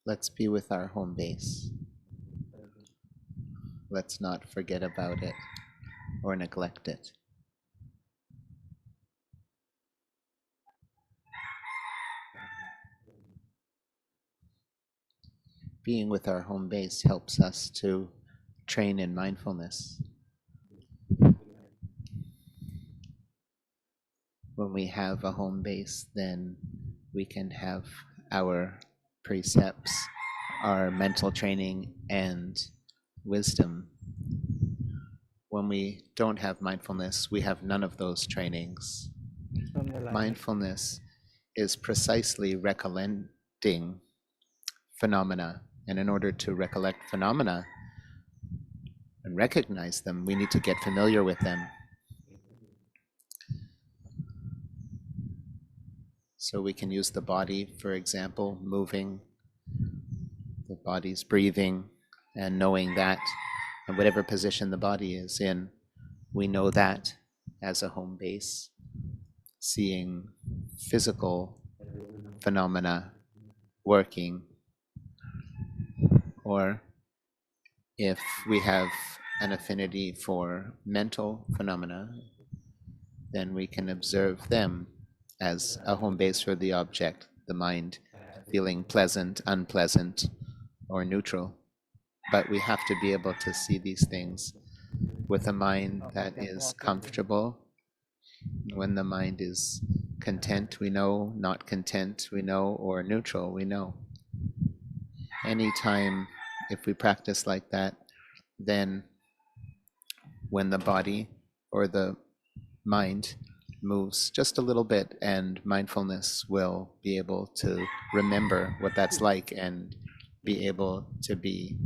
let's be with our home base. Let's not forget about it or neglect it. Being with our home base helps us to train in mindfulness. When we have a home base, then we can have our precepts, our mental training, and wisdom. When we don't have mindfulness, we have none of those trainings. Mindfulness is precisely recollecting phenomena. And in order to recollect phenomena and recognize them, we need to get familiar with them. So we can use the body, for example, moving, the body's breathing, and knowing that, and whatever position the body is in, we know that as a home base. Seeing physical phenomena working, or if we have an affinity for mental phenomena, then we can observe them as a home base for the object, the mind, feeling pleasant, unpleasant, or neutral. But we have to be able to see these things with a mind that is comfortable. When the mind is content, we know, not content, we know, or neutral, we know. Anytime, if we practice like that, then when the body or the mind moves just a little bit, and mindfulness will be able to remember what that's like and be able to be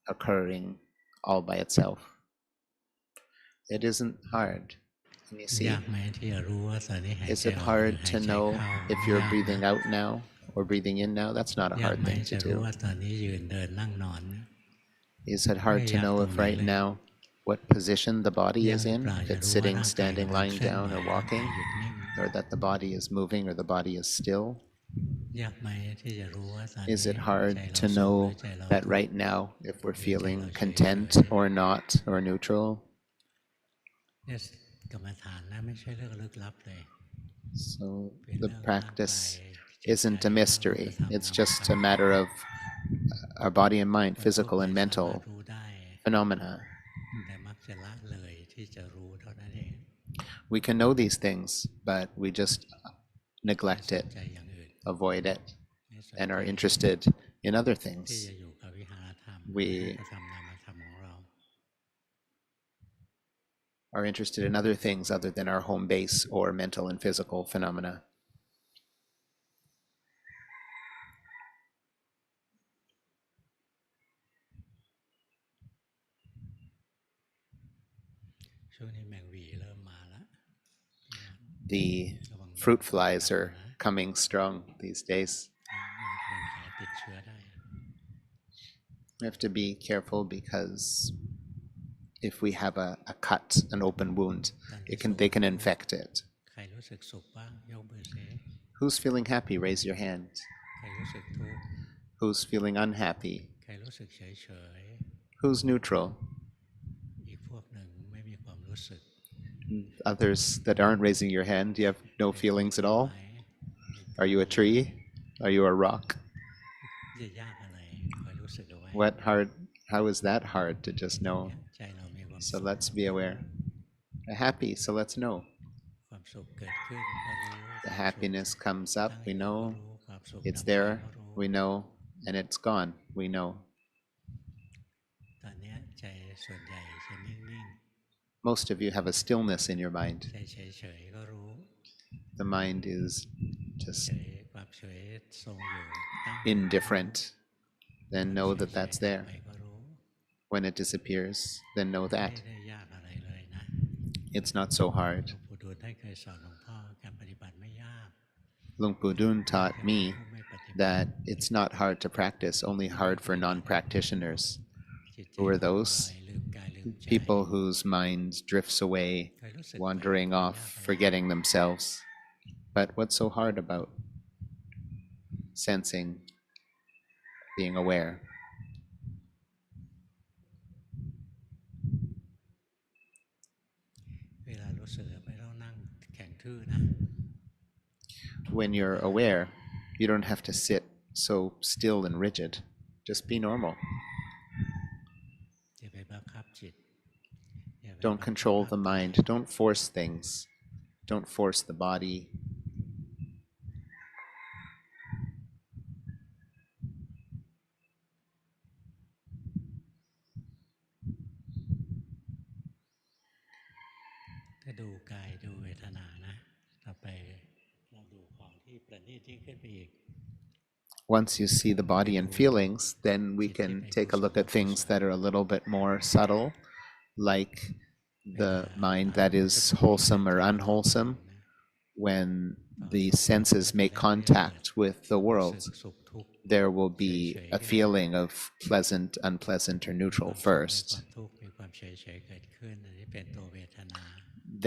occurring all by itself. It isn't hard. Can you see? Is it hard to know if you're breathing out now or breathing in now? That's not a hard thing to do. Is it hard to know if right now what position the body is in, if it's sitting, standing, lying down, or walking, or that the body is moving or the body is still? Is it hard to know that right now if we're feeling content or not, or neutral? So the practice isn't a mystery. It's just a matter of our body and mind, physical and mental phenomena. We can know these things, but we just neglect it, avoid it, and are interested in other things. We are interested in other things other than our home base or mental and physical phenomena. The fruit flies are coming strong these days. We have to be careful because if we have a cut, an open wound, they can infect it. Who's feeling happy? Raise your hand. Who's feeling unhappy? Who's neutral? Others that aren't raising your hand, do you have no feelings at all? Are you a tree? Are you a rock? How is that hard to just know? So let's be aware. Happy, so let's know. The happiness comes up, we know. It's there, we know. And it's gone, we know. Most of you have a stillness in your mind. The mind is just indifferent. Then know that that's there. When it disappears, then know that. It's not so hard. Luangpu Dun taught me that it's not hard to practice, only hard for non-practitioners. Who are those? People whose mind drifts away, wandering off, forgetting themselves. But what's so hard about sensing being aware. เวลารู้สึกไม่ต้องนั่งแข็งทื่อนะ When you're aware, you don't have to sit so still and rigid. Just be normal. อย่าไปบังคับจิต Don't control the mind. Don't force things. Don't force the body. ถ้าดูกายดูเวทนานะต่อไปเราดูของที่ประณีตยิ่งขึ้นไปอีก Once you see the body and feelings, then we can take a look at things that are a little bit more subtle, like the mind that is wholesome or unwholesome. When the senses make contact with the world, there will be a feeling of pleasant, unpleasant, or neutral first.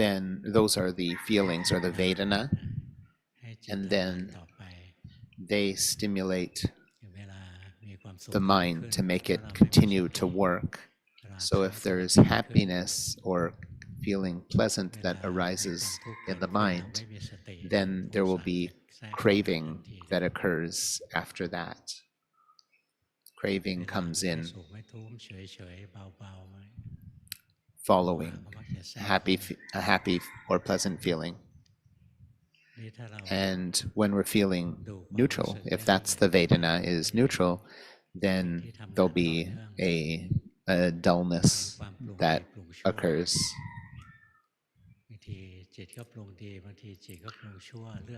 Then those are the feelings or the Vedana, and then they stimulate the mind to make it continue to work. So if there's happiness or feeling pleasant that arises in the mind, then there will be craving that occurs after that. Craving comes in following a happy or pleasant feeling. And when we're feeling neutral, if that's the Vedana is neutral, then there'll be a dullness that occurs.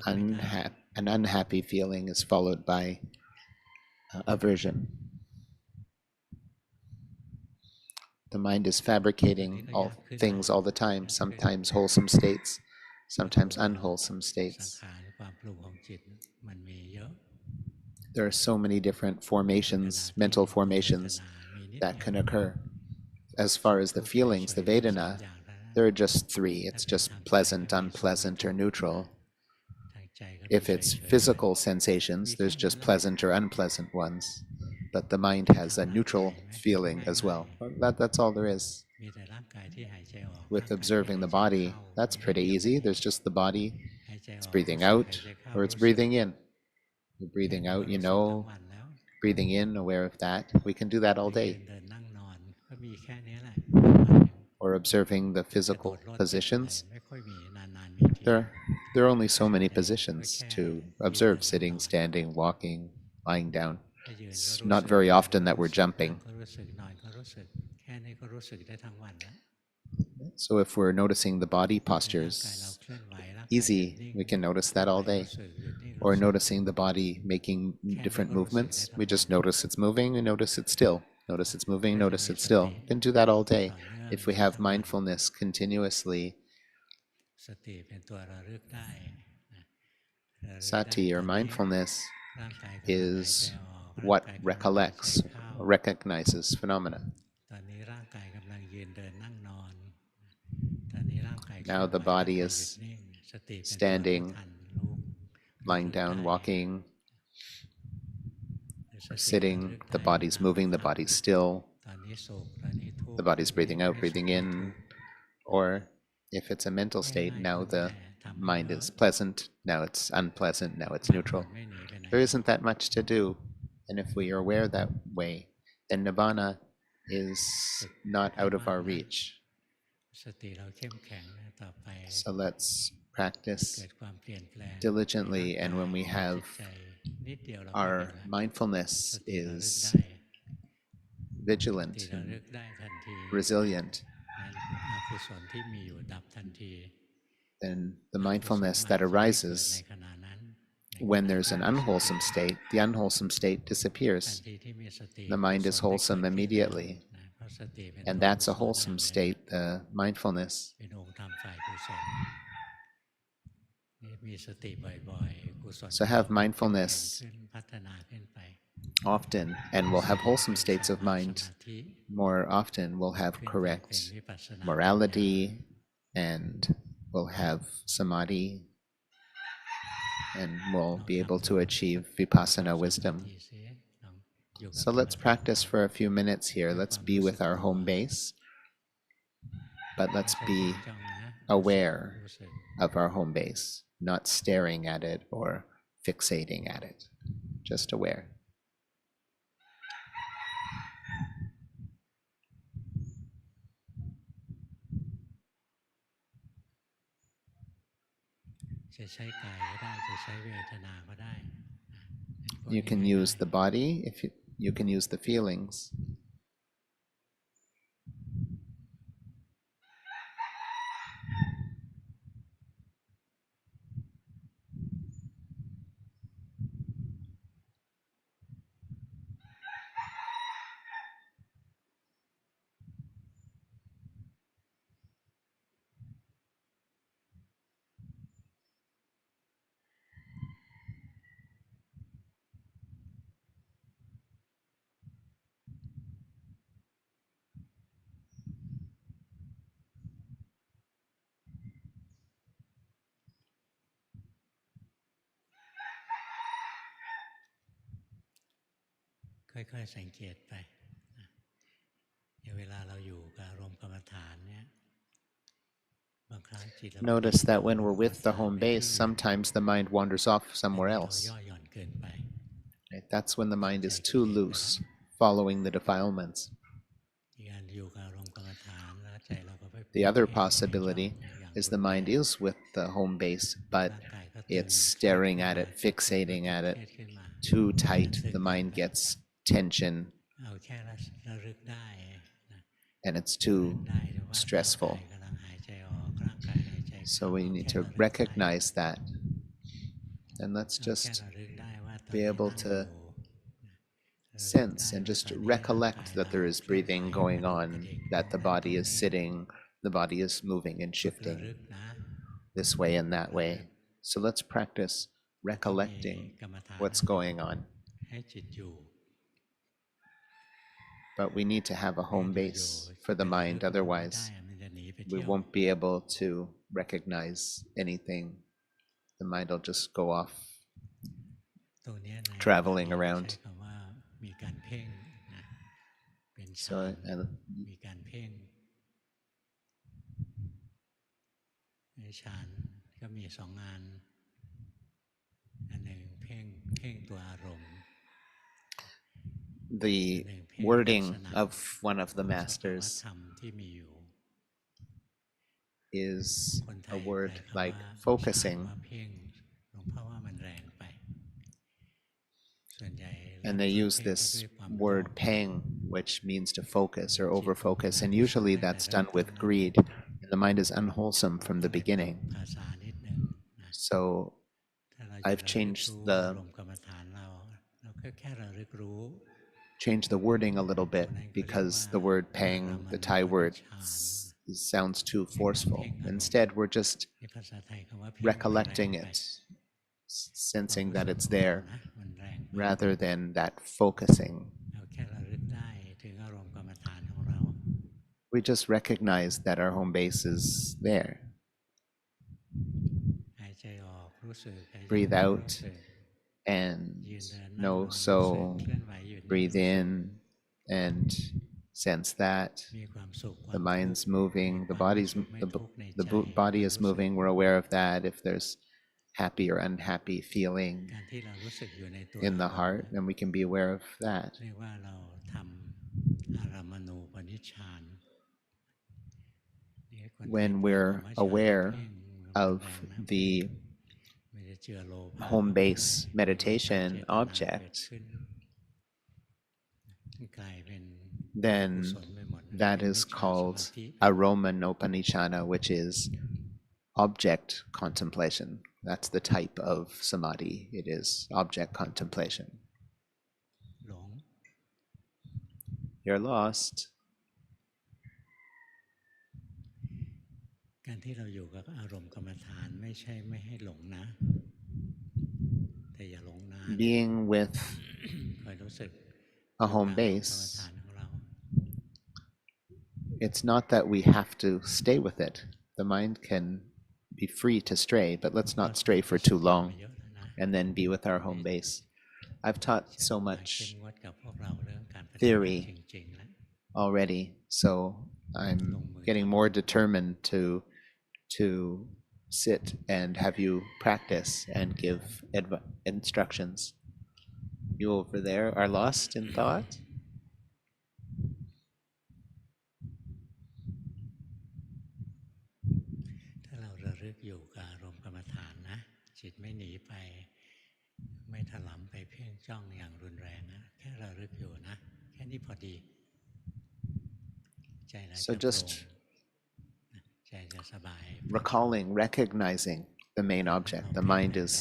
An unhappy feeling is followed by aversion. The mind is fabricating all things all the time, sometimes wholesome states, sometimes unwholesome states. There are so many different formations, mental formations that can occur. As far as the feelings, the Vedana, there are just three. It's just pleasant, unpleasant, or neutral. If it's physical sensations, there's just pleasant or unpleasant ones. But the mind has a neutral feeling as well. That's all there is. With observing the body, that's pretty easy. There's just the body. It's breathing out or it's breathing in. You're breathing out, you know, breathing in, aware of that. We can do that all day. Or observing the physical positions. There are only so many positions to observe: sitting, standing, walking, lying down. It's not very often that we're jumping. So if we're noticing the body postures, easy, we can notice that all day. Or noticing the body making different movements, we just notice it's moving and notice it's still. Notice it's moving, notice it's still. We can do that all day. If we have mindfulness continuously, sati or mindfulness is what recollects, recognizes phenomena. Now the body is standing, lying down, walking, or sitting. The body's moving, the body's still. The body's breathing out, breathing in. Or if it's a mental state, now the mind is pleasant, now it's unpleasant, now it's neutral. There isn't that much to do. And if we are aware that way, then Nibbana is not out of our reach. So let's practice diligently, and when we have our mindfulness is vigilant and resilient, then the mindfulness that arises when there's an unwholesome state, the unwholesome state disappears. The mind is wholesome immediately. And that's a wholesome state, the mindfulness. So have mindfulness often, and we'll have wholesome states of mind more often. We'll have correct morality, and we'll have samadhi, and we'll be able to achieve vipassana wisdom. อยู่กับ So กรรม let's ฐาน practice เรา for a few minutes here. ด้วย Let's ความ be รู้สึ with ก our ตัว home base, but ไม่ let's ใช่ be เพ่งจ้องนะรู้สึก aware รู้สึก of our home base, not staring at it or fixating at it, just aware. จะใช้กายก็ได้จะใช้เวทนาก็ได้พวก You นี้ can ง่าย use the body, if you can use the feelings.ๆค่อยๆสังเกตไปเวลาเราอยู่กับอารมณ์กรรมฐานเนี่ยบางครั้งจิตเราไป Notice ติด that กับ when อาร we're มณ์กรรม with the ฐาน home ไปที่ base, อื่น sometimes the mind wanders off อัน somewhere นี้เรา else. ย่อหย่อนเกินไป Right? That's when the mind is ใจ too กิเลสไปแล้ว loose, following the defilements. มีการอยู่กับอารมณ์กรรมฐานแล้วใจเราก็ไป The other เพ่งไปจ้อง possibility อย่าง is รุ the นแร mind ง is with the home base, but ร่างกายก็ตึง it's เครียด staring ขึ้น at มา it, จิตก็ fixating ตึง at เค it รียดขึ้นมา too อันนั้น tight. ตึง The เกิน mind ไป gets tension เอาแค่ระลึกได้นะ and it's ระลึ too กได้ว่าร่างกาย stressful. กำลังหายใจออกร่างกายหายใจเข้า So we เอา need แค่ to ระลึกได้ recognize that. And let's เอาแค่ just ระลึกได้ว่าตอน be นี้ able นั่งอ to ยู่นะระลึก sense ได้ and ว่า just ตอนนี้ร่างกาย recollect that เรา there is เคลื่อนไหว breathing กระ going ดุกกระ on, ดิก that the นั่นตร body ง is นี้ sitting, the body is moving and ฝึกระลึ shifting กนะ this way and that ระลึ way. ก So let's practice ที่มี recollecting กรรมฐาน what's อันหนึ่ง going on. ให้จิตอยู่ But we need to have a ไม่ home งั้นอยู่ base for ๆ the ไประลึ mind, กมันไม่ได้ otherwise มันจะหนีไป we เที่ยว won't be able to recognize anything. The mind will just go off ตรงนี้ใน traveling บาลี around. ใช้คำว่ามีการเพ่งนะเป็นฌา So น and มีการเพ่งในฌานก็มีสองงานอันหนึ่งเพ่งตัวอารมณ์ the อันหนึ่งเพ่งลัก wording ษณะ of one of ข the องสภาวะ masters ธรรมที่มีอยู่ is คนไท a ยแปล word คำ like ว่าฌาน focusing, ว่าเพ่งหลวงพ่อว่ามันแรงไปส่วนใหญ่เริ่ and ม they ต้น use เพ่งก็ this ด้วยความโล word ภ pang, which means to focus or จิต over ของ focus, ท่าน and ที่ usually ตั้งแต่ that's เริ่ม done ต้น with นั้น greed. And the mind is unwholesome เรา from ก็ the เลยปรับ beginning. ภาษานิดนึงนะ So ถ้าเราจะ I've ระลึก changed รู้ the อารมณ์กรรมฐานเราก็แค่ระลึกรู้ changed the wording a little ตร bit งนั้นเขาเรียก because ว่า the word อา pang, ราม the ณู Thai ปนิ word, ชฌาน sounds too เป็นการ forceful. เพ่งอารมณ์ Instead, we're just ในภาษาไทยคำว่าเพ่งมันแรง recollecting ไป it, ความ sensing รู้ that สึก it's ของเรา there นะมันแรงไป rather than that focusing. เราแค่ระลึกได้ถึงอารมณ์กรรมฐานของเรา We just recognize that our home base is there. หายใจออกรู้สึกหายใจ Breathe เข้า out รู้สึก and ยืนเดินนั่งน know อนรู้สึก so. เคลื่อนไหวหยุดนิ่ง Breathe รู้สึก in and sense that มีความสุขควา the มทุกข์ mind's มี moving, ค the วามไม่ body's สุขไม่ the, ทุกข์ใน the ใจ body เรา is รู้สึก moving. We're aware of that. If there's happy or unhappy feeling การที่เรารู้สึกอยู่ในตัว in อา the รมณ์ heart, นะ then we can be aware of that. เรียกว่าเราทำอารามณูปนิชฌานนี่คนไทย When แปล we're คำว่าฌานว่า aware เพ่งมัน of แรงนะ the ไม่ได้เจือโลภะ home เข้าไปด้วย base มีโลภะ meditation เจตนาเกิด object, ขึ้นกลายเป็นกุ then ศลไปหมดนะ that เป็น is มิจฉาสมา called ธิ Aromanopanishana, which is object contemplation. That's the type of samadhi. It is object contemplation. หลง You're lost. การที่เราอยู่กับอารมณ์กรรมฐานไม่ใช่ไม่ให้หลงนะ แต่อย่าหลงนาน Being with คอยรู้สึก a home อยู่กับอารมณ์กรรม base, ฐานของเรา it's not that we have to stay with it. The mind can be free to stray, but let's not stray for too long มาเยอะแล้วนะ and then be with our home base. I've taught เชิญ so มาเข้ม much งวดกับพวกเราเรื่องการปฏิบัติ theory จริงๆแล้ว already, so I'm getting more determined to sit and have you practice and give instructions. You over there are lost in thought? ถ้าเราระลึกอยู่กับอารมณ์กรรมฐานนะจิตไม่หนีไปไม่ถลำไปเพ่งจ้องอย่างรุนแรงนะแค่ระลึกอยู่นะแค่นี้พอดีใจเราจะ So โปร่ง just ใจจะสบาย recalling, recognizing the main เรา object. เพ่ The ง mind แรง is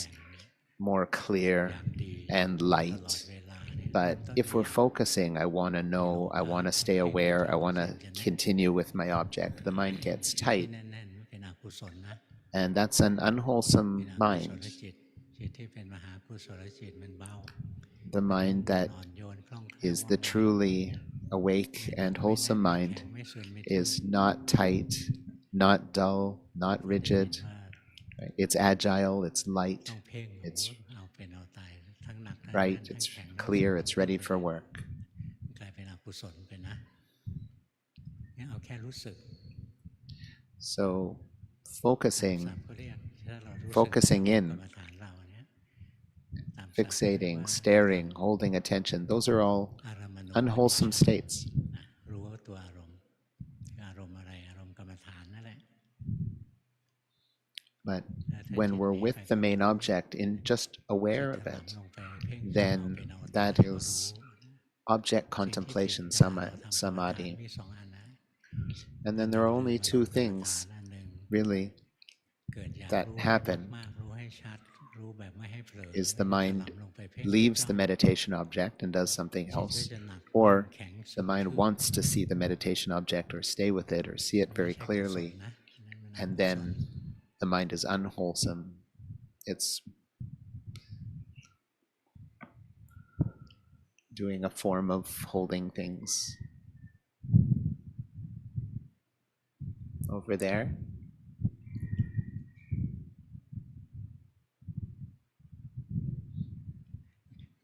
ๆ more อ clear ย่างดี and ตลอ light. ดเวลาเนี่ย But เริ่มต้น if we're focusing, I want to know, I want to stay aware, I want to continue with my object. The mind gets ที่ tight, แน่นๆเป็นอกุศลนะ and that's an เป็น unwholesome อกุศล mind. จิตจิตที่เป็นมหากุศลจิตมันเบา The มันนุ่ม mind นวล that อ่อนโยนคล่องแคล่ว is ว่อง the ไว truly awake ไม่หนั and กไม่แน่น wholesome ไม่ mind แข็งไม่ซึมไม่ทื่อ is not tight, not dull, not เราจะเห็น rigid. ว่า Right? It's agile, it's ต้ light, องเพ่ง it's เอาเป็นเอาตายทั้งหนักทั้ง bright, แน่นทั้ง it's แข็ง clear, it's ready for work. กลายเป็นอกุศลไปนะงั้นเอาแค่รู้สึก So focusing, ศัพท์เขาเรียกถ้าเรารู้สึก focusing กร in, รมฐานเราเนี่ยตามศัพท์ fixating, ว่า staring, holding attention, those are all อารมณู unwholesome states. นะรู้ว่าตัวอารมณ์คืออารมณ์อะไรอารมณ์กรรมฐานนั่นแหละ But when we're with the main object and just aware of it, then that is object contemplation, samadhi. มีสองอันนะ And then there are only two things อันหนึ่ง really เกิดอยาก that รู้ happen มากๆรู้ให้ชัดรู้แบบไม่ให้เผลอ is the ไม่ mind ถลำลงไปเพ่ง leaves จ้อง the meditation object and does something จิตก็ else, จะหนัก or แข็ง the mind ทื่อ wants to see the meditation object or stay with it or see it ไม่ very ใช่กุศล clearly, นะนั่นมันอ and กุศ then ล the mind is unwholesome. It's doing a form of holding things. Over there.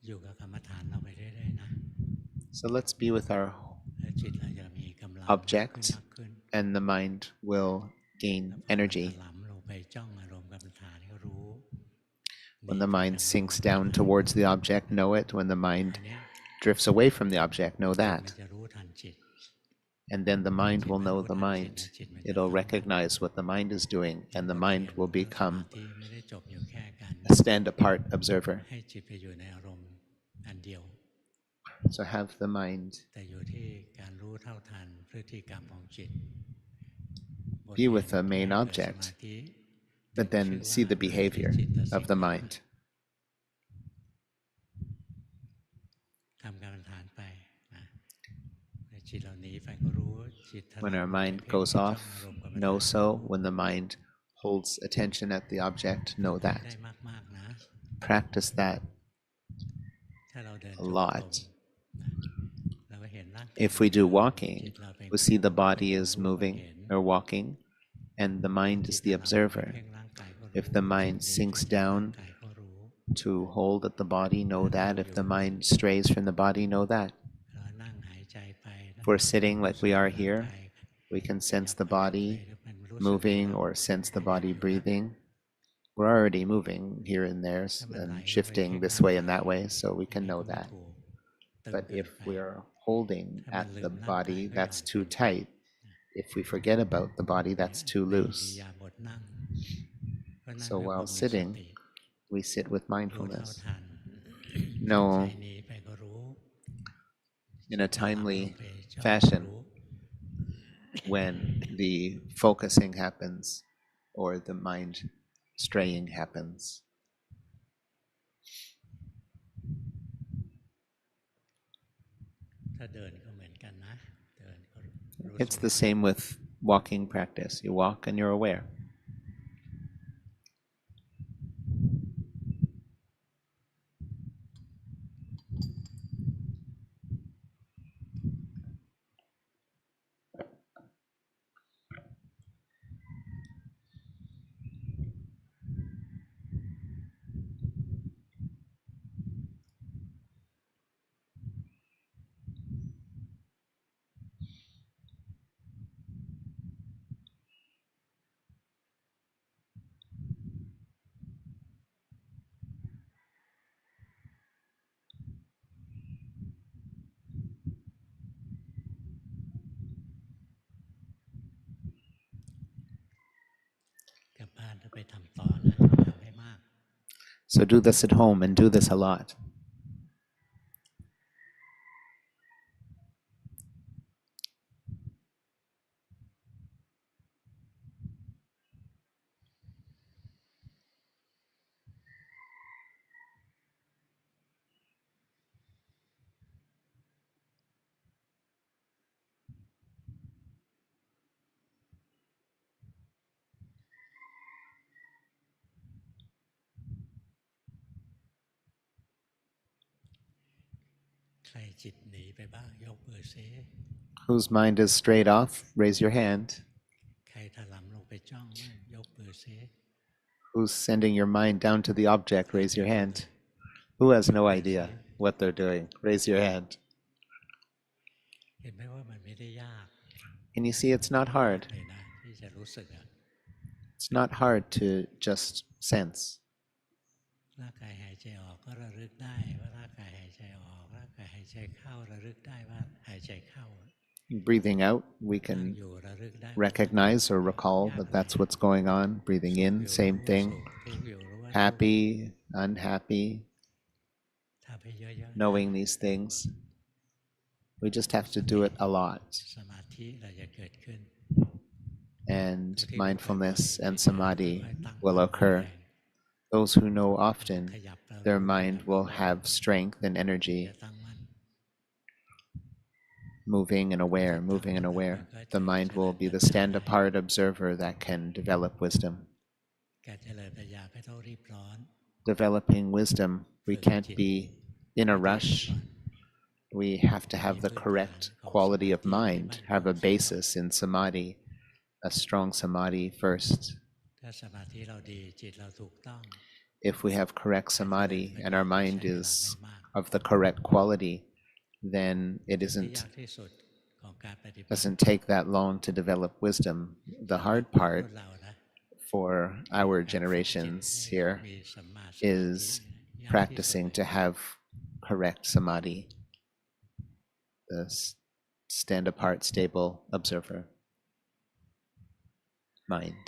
อยู่กับกรรมฐานเราไปเรื่อยๆนะ So let's be with our แล้วจิตเราจะมีกำลัง object, มากขึ้น and the mind will gain แล้วพอมัน energy. ถลำลงไปจ้องอารมณ์กรรมฐานก็รู้ When the mind sinks down towards the object, know it. When the mind drifts away from the object, know มัน that. จะรู้ทันจิต And then the mind will know the mind. It'll recognize what the mind is doing, and the mind will ส become มาธิไม่ได้จบอยู่แค่การ a stand-apart observer. ให้จิตไปอยู่ในอารมณ์อันเดียว So have the mind แต่อยู่ที่การรู้เท่าทันพฤติกรรมของจิต be with the main เกิดส object, มาธิ but then see the behavior of the mind. ทำกรรมฐานไปนะจิตเราหนีไปก็รู้จิตถลำ When our mind ไปเพ่ง goes ไปจ้อง off, อารมณ์กรรมฐาน know so. When the mind holds attention at the object, know ได้ that. มากๆนะ Practice that ถ้าเราเดิน a จงกรม lot. นะเราก็เห็นร่างกาย If we do จิ walking, ตเราเป็น we see the body คน is รู้ moving เห็น or walking, and the mind จิ is ต the ถลำไป observer. เพ่งร่างกายก็รู้ If the mind จิตหนี sinks ไปจากร่าง down กายก็รู้ to hold at the body, know that. If the mind strays from the body, know that. เรานั่งหายใจไป If we're sitting like we are ร่าง here, กาย we can sense the ขยับไป body เรื่อยๆมันรู้สึก moving ว่า or sense the ขยับ body อยู่นะ breathing. We're already moving here and there and shifting this way and that way, so we can know that. ถูกตึง But เกิน if ไป we're holding ถ้ามัน at ลื the มร่างกาย body, ก็ that's หย่อน too เกินไป tight. If we forget about the body, that's too ในอิริ loose. ยาบถนั่งก็นั่ง So ด้วยความ while มีส sitting, ติ we sit with รู้เท่า mindfulness. ทัน No. ใจหนีไปก็รู้ In a ถลำลง timely ไปจ้อง fashion รู้ when the focusing happens or the mind straying happens. ถ้าเดินก็เหมือนกันนะเดินก็รู้ It's สึก the same with walking practice. You walk and you're aware. านถ้าไปทำต่อนะทำให้มาก So do this at home and do this a lot. ใครจิตหนีไปบ้างยกมือซิ Whose mind is strayed off, raise your hand. ใครถลำลงไปจ้องบ้างยกมือซิ Who's sending your mind down to the object, raise your hand. Who has no idea what they're doing? Raise your hand. เห็นไหมว่ามันไม่ได้ยาก And you see, it's not ยาก hard. เลยนะที่จะรู้สึกอะ It's not hard to just sense. ร่างกายหายใจออกก็ระลึกได้ว่าร่างกายหายใจออกร่างกายหายใจเข้าระลึกได้ว่าหายใจเข้า Breathing out, we นั่ง can อยู่ระลึกได้ recognize or recall ยาก that ไหม that's what's going on. Breathing สุข in, อยู่ same รู้ว่า thing. สุขทุกข์อยู่รู้ว่าทุกข์ Happy, unhappy, ทำให้เยอะๆนะ knowing these things. We just have to do it a lot. สมาธิเราจะเกิดขึ้น And mindfulness and samadhi will occur. Those who know often, their mind will have strength and จะ energy, ตั้งมั่น moving and aware, moving and aware. The mind will be the stand-apart observer that can develop wisdom. การเจริญปัญญาไม่ต้องรีบร้อน Developing wisdom, we can't be in a rush. We have to have the correct quality of mind, have a basis in samadhi, a strong samadhi first. ถ้าสมาธิเราดีจิตเราถูกต้อง If we have correct samadhi and our mind is of the correct quality, then it ที่ isn't ยากที่สุดของการปฏิบัติ doesn't take that long to develop wisdom. The hard รุ่ part นเรานะ for our generations here มีสัมมาสมาธิ is ยากที่สุด practicing to have correct samadhi, the stand apart, stable observer mind.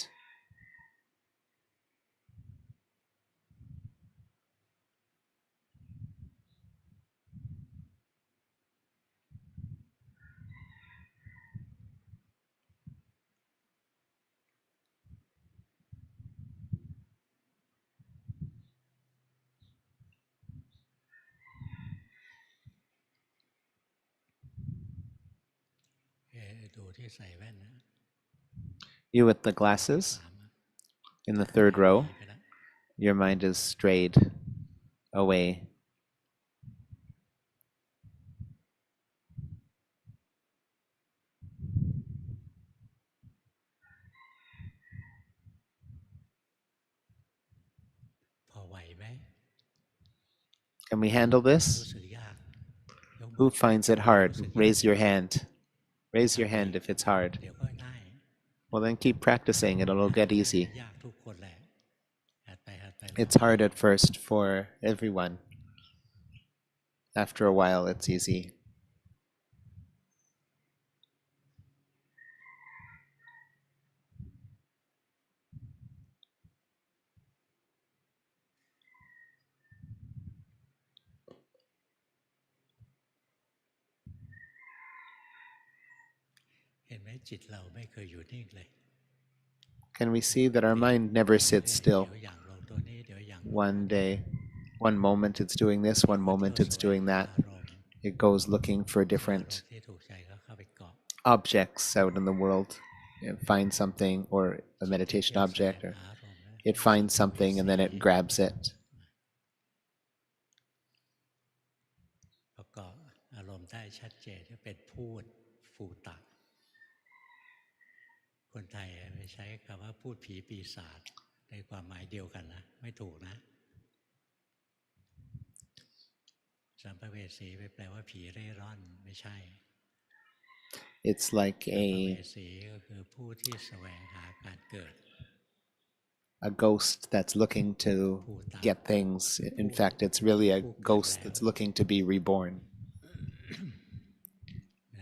ดูที่ใส่แว่นนะ You with the glasses ถามอะ in the third row, ไปแล้ว your mind is strayed away. พอไหวไหม Can we handle รู้ this? สึกยากยกมื Who อ finds it hard? รู้สึกยาก Raise your hand. Raise your hand if it's hard. เดี๋ยวก็ง่าย Well, then keep practicing. It'll get easy. ยากทุกคนแหละหัดไปหัดไป It's hard at first for everyone. After a while, it's easy. เห็นไหมจิตเราไม่เคยอยู่นิ่งเลย Can we see that our mind never sits เดี๋ยว still? อย่างลงตัวนี้เดี๋ยวอย่าง One day, one moment it's doing this, one moment it's doing that. อารมณ์ It goes looking for อารม different ณ์ที่ถูกใจก็เข้าไปเกาะ objects out in the world. It finds something, or a meditation object, or อารมณ์นะ it finds something and then it grabs it. พอเกาะอารมณ์ได้ชัดเจนจะเป็นพูดฟูตะคนไทยไม่ใช้คำว่าพูดผีปีศาจในความหมายเดียวกันนะไม่ถูกนะสัมภเวสีไปแปลว่าผีเร่ร่อนไม่ใช่ It's like สัมภเวสีก็คือผู้ที่แสวงหาการเกิด a ghost that's looking to get things. In fact, it's really a ghost that's looking to be reborn.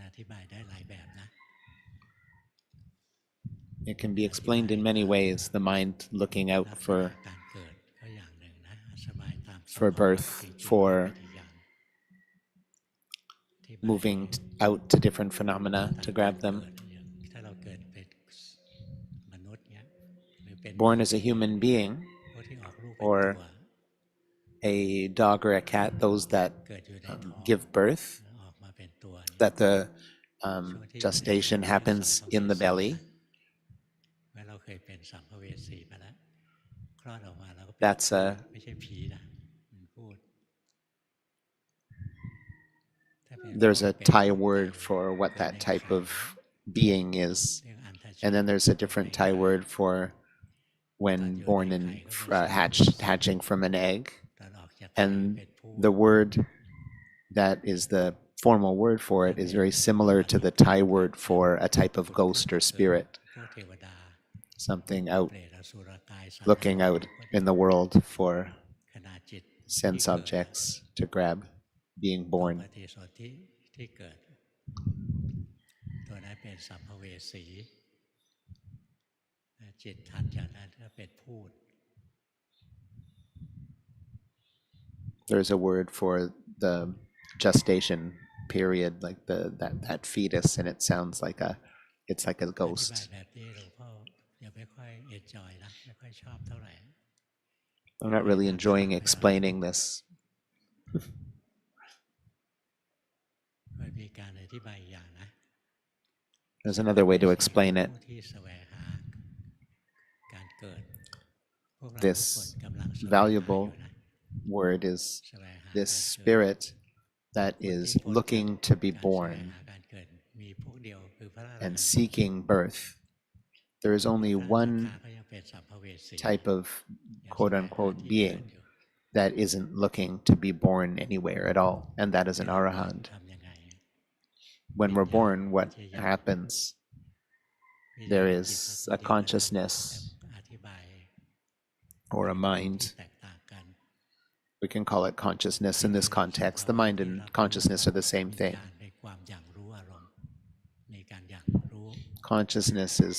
อธิบายได้หลายแบบนะ It can be explained in many ways. The mind looking out ลักษ for ณะการเกิดก็อย่างหนึ่งนะอธิบายตามส for ภาวะ birth, จริงๆ for ปฏิญาณอธิบาย moving out to different phenomena ตาม to กา grab ร them. เกิดอย่างถ้าเราเกิดเป็นมนุษย์เนี้ยหรือเป็น Born as a human being พวกที่ออกลูกเป็น or ตัว a dog or a cat, those that เกิดอยู่ในท้อง give birth, ออกมาเป็นตัวนี้ that the ช่วงที่ gestation เป็น happens สัมภเว in the สี belly. นะเมื่อเราเคยเป็นสัมภเวสีมาแล้วคลอดออกมาแล้วก็เป็น That's พูด a ไม่ใช่ผีนะมันพูดถ้าเป็น there's พว a กเป็น Thai ไก่ word for what เกิด that ใน type ไข่ of being is, เรียกอันทช and then there's a different Thai word for ตอน when อยู่ born ใน in ไข่ก็มีสัมภเวสี hatching from an egg. ตอนออกจากไข่ And เป็นพูด the word that is the formal word for it is very similar to the Thai word for a type of ghost or spirit, พวกเทวดา something out เปรตอสุรกายสัตว์ looking out in the world for ขณะจิตที่ sense เกิด objects to grab being ต่อ born. ปฏิสนธิที่เกิด ตัวนั้นเป็นสัมภเวสีจิตถัดจากนั้นก็เป็นพูด There's a word for the gestation period, like that fetus, and it sounds like it's like a อธิบาย ghost. แบบนี้หลวงพ่อยังไม่ค่อยเอนจอยนะไม่ค่อยชอบเท่าไหร่ I'm not really enjoying explaining this. มันมีการอธิบายอย่างนะ There's another way to explain it. ผู้ที่แสวงหาการเกิดพวกเราทุก This คนกำลังแสวงหา valuable อยู่นะ word is แสวงหา this การเกิด spirit that คนที่ is พ้น looking to be การแสวง born หาการเกิดมีพวกเดียวคือพระอรหัน and ต์ seeking birth. There is only พระอนา one คาก็ยังเป็นสัมภเวสี type of ยังแส quote วงหา unquote ที่เกิด being อยู่ that isn't looking to be born anywhere at all, and that is an เวลาเกิด arahant. ทำยังไง When we're born, what วิญญาณ happens? วิญญาณ There กับ is จิต a ก็ตัวเดียวกันนะ consciousness แต่อธิบาย or a ที่ mind. แตกต่างกัน We can call it consciousness in this context. The mind and consciousness are the same วิญ thing. ญาณในความอย่างรู้อารมณ์ในการอย่างรู้ Consciousness is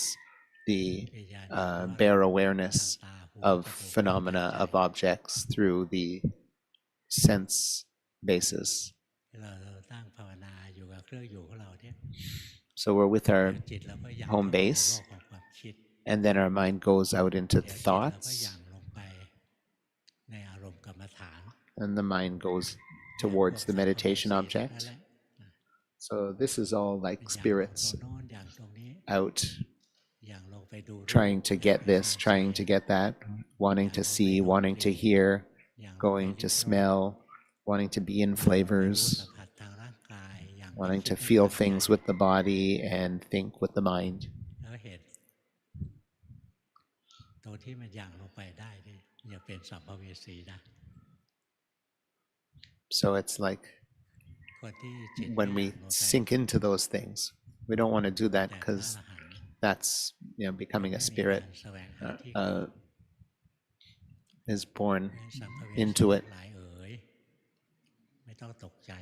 the วิญญาณอย่างรู้อารมณ์ bare ทาง awareness ตาหู of จมูกลิ้นกาย phenomena ใจ of objects through the sense basis. เราตั้งภาวนาอยู่กับเครื่องอยู่ของเราเนี่ย So we're with เดี๋ย our วจิตเราก็อย่าง home เข้าสู่ base, โลกของความคิด and then our mind goes out into เดี๋ยวจิตเราก็ thoughts, อย่างลงไปในอารมณ์กรรมฐาน and the mind goes พว towards ก the สัมภเว meditation สีนั่น object. แหละ So this is all เป็น like อย่างลง spirits ตรงโน้นอย่างตรงนี้ out อย่างลงไปดูรูป trying to อย่าง get ไป this, ฟัง trying เสี to ยง get that, wanting to see, wanting to hear, อย่างลงไป going ลิ้ to มรส smell, wanting to be in อย่างลงไปรู้ flavors, สัมผัสทางร่างกายอย่างไป wanting คิ to ดใน feel ทางใจ things with the body and think with the mind. แล้วเห็นตัวที่มันอย่างลงไปได้นี่อย่าเป็นสัมภเวสีนะ So it's like คนที่จิตไม่ when อ we ย่างลงไป sink into those things, we don't want to do that แต่พระอ because รหันต์ that's, becoming ไม่ a มี spirit การแสวงหาที่เกิด is born เพราะฉะนั้นสัมภเวสี into ทั้ it. งหลายเอ๋ยไม่ต้องตกใจ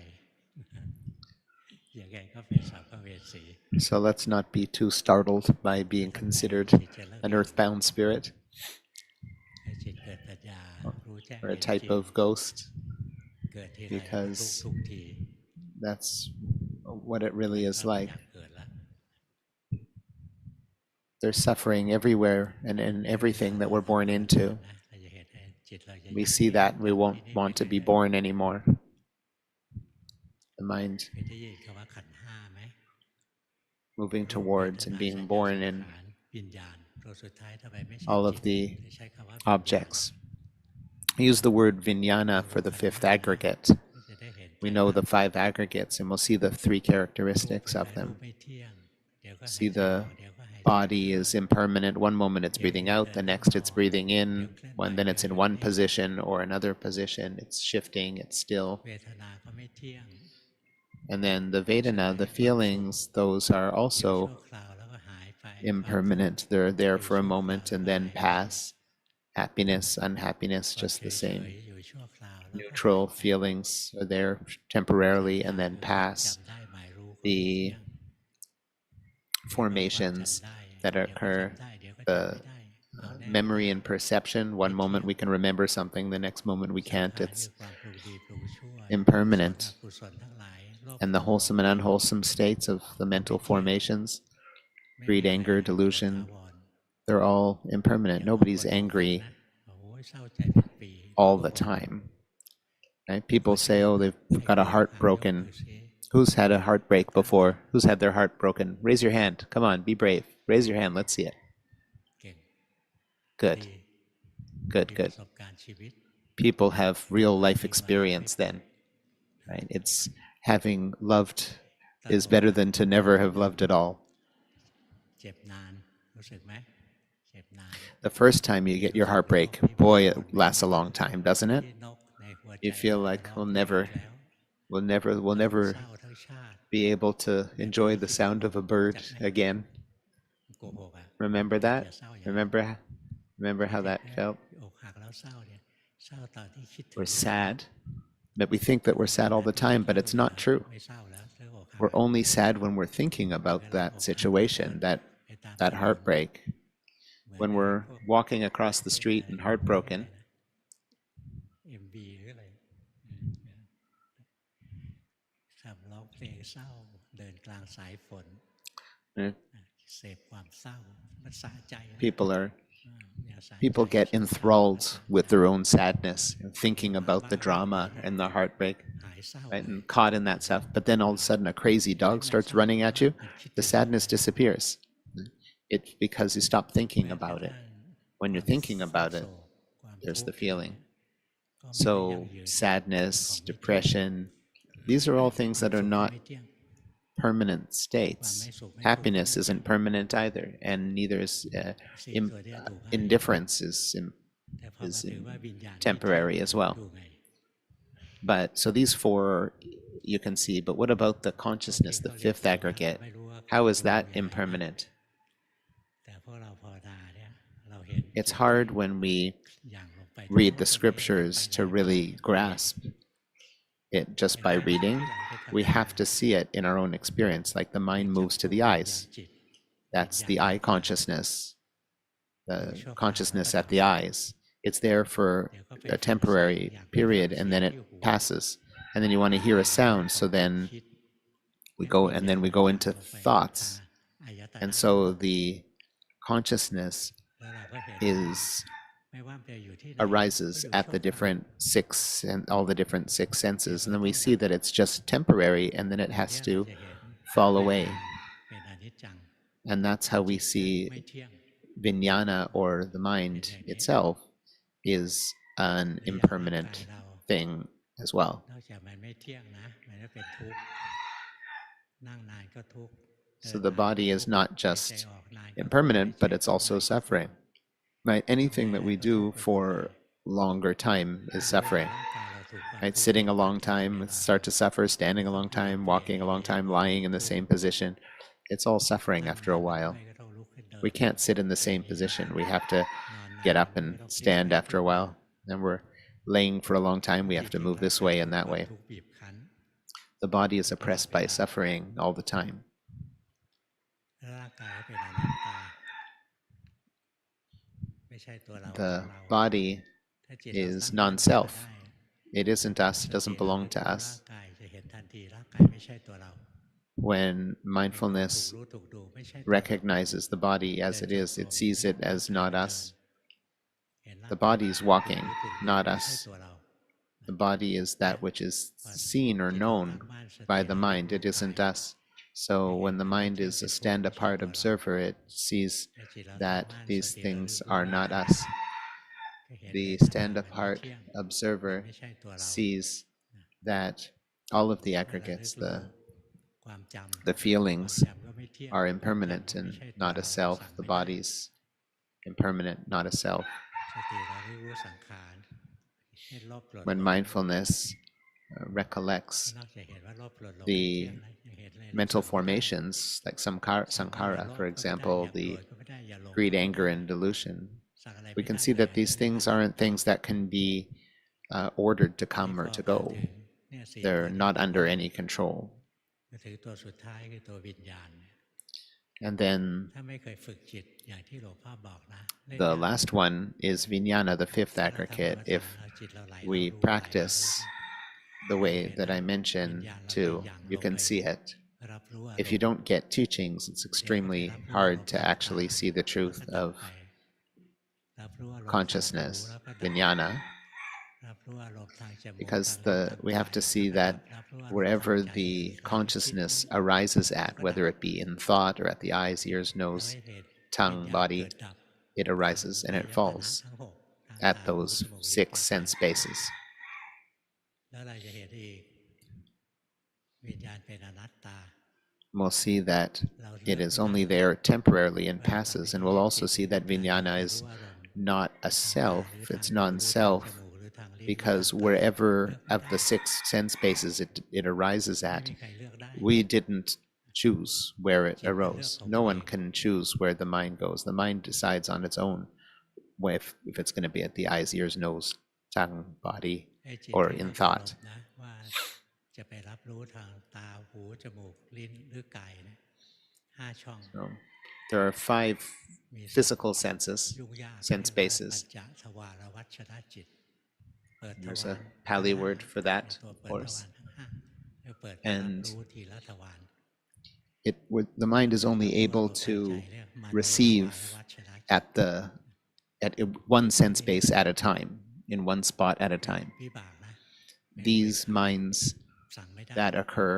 อย่างไงก็เป็นสัมภเวสี So let's not be too startled by being ทำไม considered จิตจะเลิก an อย่าง earthbound spirit ให้จิตเกิดปัญญารู้แจ้ง or เห็ a น type จริง of ghost, เกิดทีไร because ทุกที that's what it really ก็ is ไม่ like. อยากเกิดละ There's suffering everywhere and in everything that we're born into. เราจะเห็นจิตเราจะ We see that we won't want to be born anymore. The mind เคยได้ยินคำว่าขันธ์ห้าไหม moving รูปเว towards ท and นา being สัญญา born สัง in ขารวิญญาณตัวสุดท้ายทำไมไม่ใช่ all จิ of ต the แต่ใช้คำว่าวิญญาณ objects. I use the word vijnana for the fifth aggregate. ก็จะได้เห็น We know the five aggregates and we'll see the three รูป characteristics เป็น of ไรรูป them. ไม่เที่ยงเดี๋ยวก็หาย See ใจอ the อกเดี๋ยวก็หายใจ body is impermanent. One moment it's breathing out, the next it's breathing in, then it's in one position or another position. It's shifting, it's still. เวทนาก็ไม่เที่ยง And then the Vedana, the feelings, those are อยู่ also ชั่วคราวแล้วก็หายไป impermanent. They're there for a moment and then pass. Happiness, unhappiness, ความ just เฉ the ย same. ๆอยู่ชั่วคราวแล้วก็หาย Neutral ไป feelings are there temporarily and then คือความ pass. จำได้หมายรู้ก็ไม่ The เที่ยง formations that เดี๋ยวก็ occur, จำได้เดี๋ยวก็จำ the ไม่ได้เหนียวแน่น memory and perception. One moment we can remember something, the next moment we สัง can't. ขาร It's คือความปรุงดีปรุงชั่ว impermanent. กุศลทั้งหลายโลภ And the โกรธ wholesome and unwholesome states of the mental formations, ไม่ greed, มีอะไร anger, ถาว delusion, ร they're all อย่า impermanent. บางคน Nobody's อกหัก angry นะโอ้ยเศร้าใจเป็นปี all โก the หก time. Right? ขอ People เชิ say, ญ oh, they've ใคร got เค a ย heart อกหักยก broken. มือซิ Who's had a heartbreak ท่าน before? Who's had their heart broken? Raise your hand. Come on, be brave. Raise your hand. Let's see it. เก่ง Good. ดี Good, มีป good. ระสบการณ์ชีวิต People have real ความ life จริงวันนั้นไม่ experience เป็น then. Right? It's having loved แต่ is อก better หัก than to never have loved at all. เจ็บนานรู้สึกไหมเจ็บนาน The first time you get your รู้สึก heartbreak, ไม่มี boy, ค it นไม่ lasts มี a ค long น time, doesn't it? ที่นกในหัวใจ You feel เรา like ร้อง we'll เพลง never อีกแล้ว we'll เรา never เศร้าทั้งชาติ be able to แบบ enjoy นี้ the คิด sound of a bird จักไหม again. โกหกอ่ะ Remember อย่า that? เศร้าอย่างนั้น Remember how เด็ก that ๆนะ felt? อกหักแล้วเศร้าเนี่ยเศร้าตอนที่คิดถึง We're ลูก sad, but we think that we're sad all the time, but it's not true. ไม่เศร้าแล้วเรื่องอกหัก We're only sad when we're thinking เว about ลา that อกหัก situation, เดิน that ไปตามถ that นน heartbreak. เหมือน When ใน we're พวก walking across เพ the ลง street อะไร and นะ heartbroken, MV หรืออะไรขับร้องเพลงเศร้าเดินกลางสายฝน eh, เสพความเศร้ามันสะใจนะ people are เนี่ยสะใจ people get เศร้า enthralled สะใจ with their own sadness and เพลง thinking บ้า about the ๆ drama เพลง and the heartbreak, หายเศร้า right? เลย And caught in that stuff. But then all of a sudden, a crazy เฮ้ย dog ไม่ starts เศร้า running เพราะ at ว่า you. มันคิด The ถึงลูก sadness disappears. It's because you stop thinking แม้กระ about it. ทั่ง When ควา you're ม thinking เศร้า about โศ it, กความ there's ทุก the ข์อะไร feeling. เนี่ยก็ไม่ได้ยั่ง So ยืนเป็นของ sadness, ไม่เที่ยง depression, these are all things ความ that are สุขก็ not ไม่เที่ยง permanent ความ states. ไม่สุขไม่ทุกข์ก็ Happiness ไม่เที่ยง isn't permanent either, and neither is สิ่ง im- ตัวเนี้ยดูง่าย indifference แต่พอมา is ถึงว่าวิญญาณไม่เที่ยง temporary as well. ดูไง But so these four you can see, but what about the บางที consciousness, เขา the เรียก fifth ธรรมะ aggregate? ไม่รู้ว่าเขา How is ดู that ยังไงนะ impermanent? แต่พวกเราภาวนาเนี่ยเราเห็น It's จุดที่ hard when we อย่างลงไป read the โอ้ตรงนี้ scriptures ไป to ไหน really ต่อ grasp it just เป็น by ธรรมะ reading. ที่ไหลไปกับ We ตา have to see it in our own experience, like the เห็น mind จัก moves to ขุ the วิญญาณ eyes. จิต That's วิญ the ญาณ eye ตา consciousness, ดู the ชั่วคราวแล้ว consciousness ก็ at ดับ the ไป eyes. It's there for เดี๋ยวก็ไป a ฟังเสียง temporary อยากไปฟัง period เสี and ยง then ที่ it หู passes. And then you want to hear a ใจ sound, ข so องความ then คิด we งั้น go วิญ and ญา then ณ we มัน go ตาม into ลงไป thoughts. อายต And นะ so the consciousness แล้วเราก็เห็น is ไม่ว่ามันจะอยู่ที่ไหน arises ก็อยู่ at ชั่ว the คราว different six and all the different six เดี๋ยว senses. มั And น then ต้ we อง see ดับ that it's just temporary and then it ตรง has เนี้ยเรา to จะเห็น fall วิญ away. ญาณเป็นอนิจจัง And that's how we จิต see ไม่เที่ยง vijnana or the เห็น mind อย่างนี้ itself is an หรืออย่างร่างกาย impermanent เรา thing as well. นอกจากมันไม่เที่ยงนะมันก็เป็นทุกข์นั่งนานก็ทุกข์เดิ So น the นานก็ body ทุ is กข์ not หายใจ just ออกนานก็ทุกข์หาย impermanent, ใจ but it's ออก also นานก็ทุกข์ suffering. Right? ทำ Anything อะไร that we ก็ทุก do ข์ไปหมด for เลย longer time ถ้า is รู้ว่า suffering. ร่างกายเราถูกความ Right? ทุกข์ Sitting บี a บคั้ long นตลอด time, เว we ลา start to suffer. Standing a ก็ long เพียร time, เพีย walking a long เพีย time, บ่อย lying ก็ in the ทุก same ข์ position. It's all suffering นั่ง after นา a นหรือ while. ไม่ก็ต้องลุกขึ้นเดิ We น can't sit in the เดิน same เอง position. We have to นอนนา get น up ก็ and ไม่ต้องพลิก stand ไป after พลิ a กมา while. And we're laying for a long time. เพ We ราะจ have to ริง move ๆร่าง this กาย way ถู and ก that ความ way. ทุกข์บีบคั้น The body is ตลอด oppressed เว by ลา suffering all the time. ร่างกายก็เป็นอนัตตาไม่ใช่ตัวเราของ The เรา body ถ้าจิตเรา is ตั้งมั่นขึ้นมา non-self. ได้ It isn't us. ส It ติ doesn't ระ belong ลึก to รู้ร่าง us. กายจะเห็นทันทีร่างกายไม่ใช่ตัวเรา When เป็นของถูก mindfulness รู้ถูกดูไม่ใช่ตัวเรา recognizes the body เดิ as น it จง is, กร it ม sees เห็น it ร่าง as กาย not เดิน us. เห็นร่าง The กาย body is ถูก walking, รู้ถูกดู not ไม่ใช่ us. ตัวเรา The body is that which is พอ seen or จิตเราตั้ง known มั่นส by ติ the ระลึก mind. รู้ It ไป isn't us. จะ So เห็น when the ธรรม mind เที่ยง is เป็น a ทุกข์ stand ไม่ใช่ apart ตัวเรา observer, it sees เมื่อจิตเราตั้ง that มั่นส these ติระลึ things กรู้ are ร่าง not กาย us. ก็เห็น The เวทนา stand มันไม่ apart เที่ยงมัน observer ไม่ใช่ตัวเรา sees that all of the เมื่อระลึ aggregates, กรู้ the ความจำ the ความ feelings จำก็ไม่เที่ยง are ความจำ impermanent ก็ไม่ and ใช่ตัว not เรา a self. สั่ง The ไม่ได้ body's impermanent, not a self. สติระลึกรู้สังขารให้โลภโกรธ When หลง mindfulness ก็ recollects นอกจากเห็นว่าโลภโกรธหลงไม่เที่ยง the แล้วยังเห็นอะไรเรา mental สั่งไม่ได้ formations like สั่งว่าอย่า sankhara, โลภ for ก็ไม่ได้ example, อย่าโกร the ธก็ไม่ได้อย่าหลง greed, ก็ไม่ anger, ได้ and delusion. สั่งอะไร We ไม่ can ได้ see เลย that these ไม่ things ได้ aren't things that can be ordered to นี่ come พ or อ to มา go. ถึงเนี่ยสี่ตัว They're ที่ not บอก under ว่า any control. มาถึงตัวสุดท้ายคือตัววิญญาณ And then ถ้าไม่เคยฝึกจิตอย่างที่หลวงพ่อบอกนะเล่น the ยาก last one is vijnana, the fifth ถ้าเราทำกรรม aggregate. ฐาน If เราจิตเราไหลเรา we รู้ไหลเรารู้ practice the way that I วิ mentioned ญญาณเราจะ to, หยั่ง you ลง can ไป see it. รับรู้อาร If ม you ณ์ don't get teachings, it's เดี๋ยวก็ไป extremely รับรู้อาร hard มณ์ to ทางตา actually see the แล้ว truth ก็ดับ of ไปรับรู้อารมณ์ทางหู consciousness, แล้วก็ดับ vijnana, รับรู้อารมณ์ทางจมูก because ทางลิ้นทาง we กา have ย to see แล้วก็ดั that บรับรู้อารมณ์ทาง wherever ใจ the ความคิด consciousness arises แล้ว at, ก็ดั whether บ it be in thought or at the eyes, ears, เรา nose, ให้เห็นวิญ tongue, ญาณ body, เกิดดับ it ทาง arises and อา it ยตนะ falls ทั้งหกทาง at ตาหู those จมูกลิ้น six กาย sense ใจ bases. แล้วเราจะเห็นอีกวิญญาณเป็นอนัตตา We'll see that เรา it เลือก is ไม่ only ได้ there temporarily and ว่าตอน passes, นี้ and we'll จิ also ต see ไหล that ไป vijnana จะ is รู้อารมณ์ not a ทางตา self, หรือ it's ทางหูหรือทาง non-self, จมูกหรือทางลิ้นหรือ because ทางกาย wherever เลือกไม่ of ได้ the six sense bases it arises ไม่ at, มีใครเลือกได้ we didn't choose where it จิตมันเลือก arose. ของ No ตัวเอ one ง can choose where the mind goes. The mind decides on its own if it's going to be at the eyes, ears, nose, tongue, body, ไอ้จิต or ที่ in เรากำหน thought. ดนะว่าจะไปรับรู้ทางตาหูจมูกลิ้นหรือกายเนี่ยห้าช่อง So there are five มีศัพท์ physical senses, ยุ่งยาก sense เรียกว่า bases. ปัญจทวารวัชนะจิต เปิดท There's วาร a Pali ทั้ง word for ห้า that, ตัว of เปิดทวาร course. ทั้งห้าเพื่อเปิดไปรับ And รู้ทีละทวาร the mind is รับ only รู้อาร able มณ์ทางใจ to เรียกมโนทวาร receive วัชนะจิต at one sense base at a time, in one spot at a time. วิบากนะไม่ These minds สั่งไม่ได้ that occur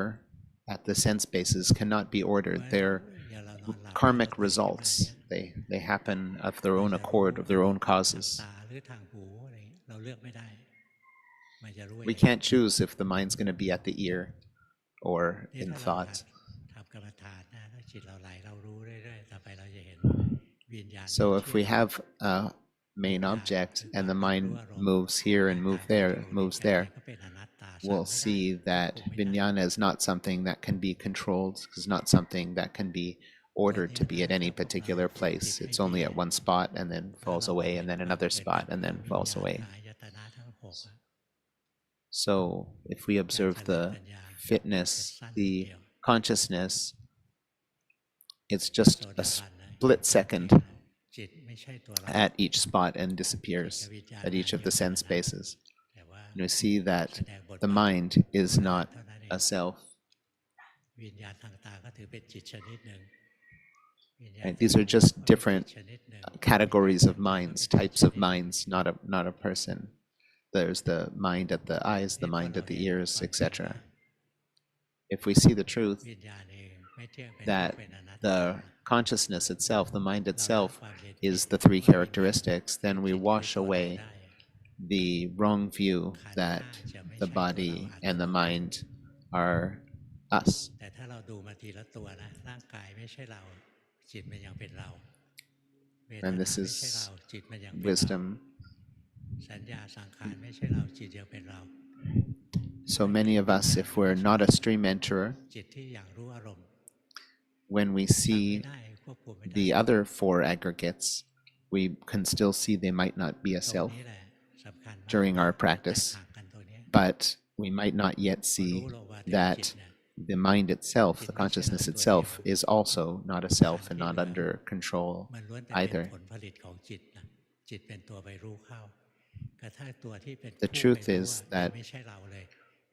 at the sense bases cannot be เพราะ ordered. ฉะนั้น They're อย่าเรานอนหลับ karmic เราตื่นขึ้นมา results. เนี่ย They happen of their เรา own จะรู้ accord, of their own ทาง causes. ตาหรือทางหูอะไรอย่างเงี้ยเราเลือกไม่ได้ มันจะรู้เอ We ง can't choose if the mind's going to be at the ear or นี่ in ถ้าเรา thought. ทำกรรมฐานนะแล้วจิตเราไหลเรารู้เรื่อยๆต่อไปเราจะเห็นวิญญาณ So ไม่ if เที่ย we ง have a main object and the mind moves here and ตา moves หูจ there, มูกลิ้น moves กายใจ there, ก็เป็นอนัตตาสั่ง we'll ไม่ได้ see ควบ that คุมไม่ได้ vijnana is not something that can be controlled, it's not something that can be ตัว ordered นี้ to be at ถ้า any พวกเรา particular ฝึกจิ place. ตให้ It's ดี only at one spot and then แล้ว falls เรามอง away, เห็ and น then ความ another เป็น spot ธรรม and ของ then วิญ falls ญาณ away. อายตนะทั้งหกอะ So if we การ observe เจริญ the ปัญญาจะ fitness, สั้นนิด the เดียว consciousness, it's โส just ดา a บันนะ split เห็น second จิตไม่ใช่ตัวเรา at each spot and จิต disappears กับวิญญาณ at อั each น of เดียว the กัน sense นะ bases. แต่ว่า And we see that แสดงบท the บาท mind is คนละ not เท่านั้นเอง a self. วิญญาณทางตาก็ถือเป็นจิตชนิดหนึ่งวิญญาณ Right? ทาง These are หู just ก็เป็นจิต different ชนิดหนึ่ง categories วิญ of ญาณทางตาก็ minds, เป็นจิต types ช of นิดหนึ่ง minds, not a person. There's the mind at the eyes, the นี่พอ mind เรา at the เห็น ears, ความจริง etc. นะ If we see the truth วิญญาณเองไม่เที่ยงเป็นทุก that ข์เป็นอนัตตา the consciousness itself, the mind เราละ itself, ความเห็นผิด is the three ว่าวิญญาณ characteristics, เป็ then น we จิตคือ wash ตัวเรา away ได้ the wrong view ขันธ์ห้า that จะไม่ the ใช่ตัวเรา body อัต and โน the มัติ mind are us. แต่ถ้าเราดูมาทีละตัวนะร่างกายไม่ใช่เราจิตมันยังเป็นเราเวท And นา this ไม่ใช่เรา is จิตมันยังเป็นเรา wisdom. สัญญาสังขารไม่ใช่เราจิตยังเป็นเรา So many of us, if we're not a stream enterer, จิตที่อย่างรู้อารมณ์ when we สั่งไม่ see ได้ควบคุมไม่ได้ the other four aggregates, we can still see they might not be a ตรง self นี้แหละสำคัญมาก during our แตก practice, ต่างกันตัวเนี้ย but we might not yet พอ see รู้เราว่าที่จิต that เนี่ย the mind itself, the จิตไม่ใช่เรา consciousness ตัวเดียว itself, is also not a ขัน self ธ์ and ที่ not เหลือ under control มันล้วนแต่เป็น either. ผลผลิตของจิตนะจิตเป็นตัวไปรู้เข้าแต่ถ้าตัวที่เป็น The ผู้ truth ไปรู้ is อะ that ไม่ใช่เราเลย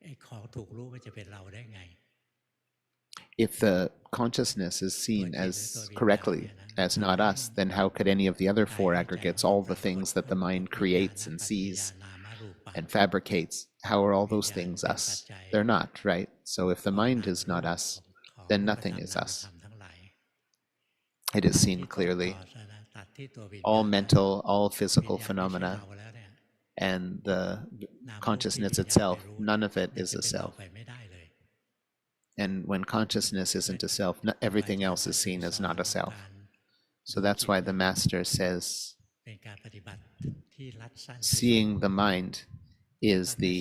ไอ้ของถูกรู้มันจะเป็นเราได้ไง if the consciousness is seen as correctly as not us, then how could any of the other four aggregates, all the things that the mind creates and sees and fabricates, how are all those things us? They're not, right? So if the mind is not us, then nothing is us. It is seen clearly. All mental, all physical phenomena, and the consciousness itself, none of it is a self. And when consciousness isn't a self, everything else is seen as not a self. So that's why the master says, เป็นการปฏิบัติที่รัดสั้นที่สุด seeing the mind is the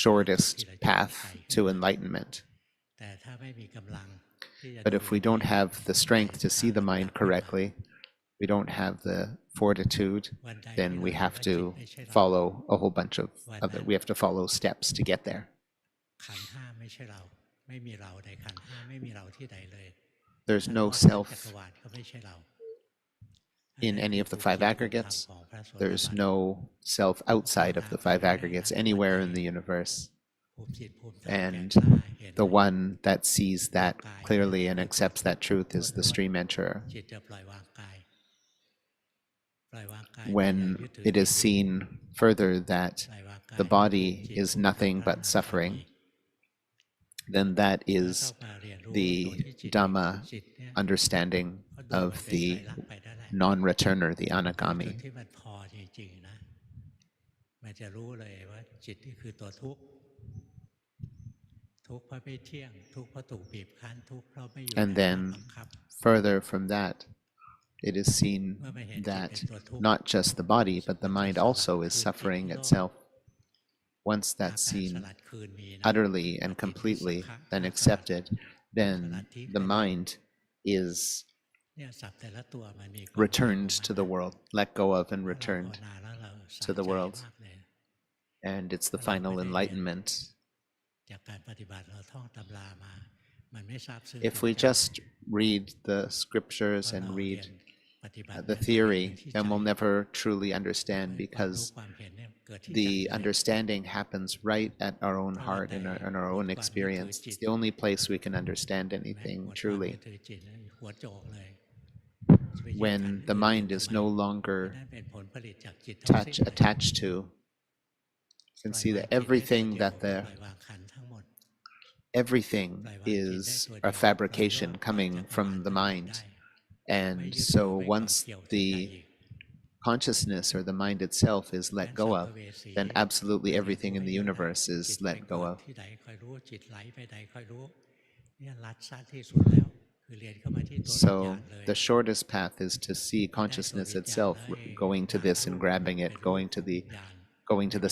shortest path to enlightenment. แต่ถ้าไม่มีกำลังที่จะ But if we don't have the strength to see the mind correctly, we don't have the fortitude, then we have to follow a whole bunch of other, we have to follow steps to get there. ขันธ์ห้าไม่ใช่เราไม่มีเราในขันธ์ห้าไม่มีเราที่ใดเลย there's ถ้า no รอดทั้งจักร self วาลก็ไม่ใช่เรา in any of the five aggregates. There's no self outside of the five aggregates anywhere in the universe. And the one that sees that clearly and accepts that truth is the stream enterer. When it is seen further that the body is nothing but suffering, then that is the Dhamma understanding of the non-returner, the anagami. ที่มันพอจริงๆนะมันจะรู้เลยว่าจิตนี่คือตัวทุกข์ทุกข์เพราะไม่เที่ยงทุกข์เพราะถูกบีบคั้นทุกข์เพราะไม่อยู่ใน And อำนาจ then บังคับ further from that, it is seen that not just the body, but the mind also is suffering itself. Once that's seen utterly and completely, then accepted, then the mind is เนี่ยสัตว์แต่ละตัวมันมี returned to the world, let go of and returned ภาวนาแล้วเราสะ to the ใจ world. มากเลย And it's the final enlightenment. จากการปฏิบัติเราท่องตำรามามันไม่ทราบซึ้ง If we just read the scriptures and read the theory, then we'll never truly understand, because the understanding happens right at our own heart and in our own experience. It's the only place we can understand anything truly. When the mind is no longer attached to, you can see that everything is a fabrication coming from the mind. And so once the consciousness or the mind itself is let go of, then absolutely everything in the universe is let go of. So the shortest path is to see consciousness itself going to this and grabbing it, going to the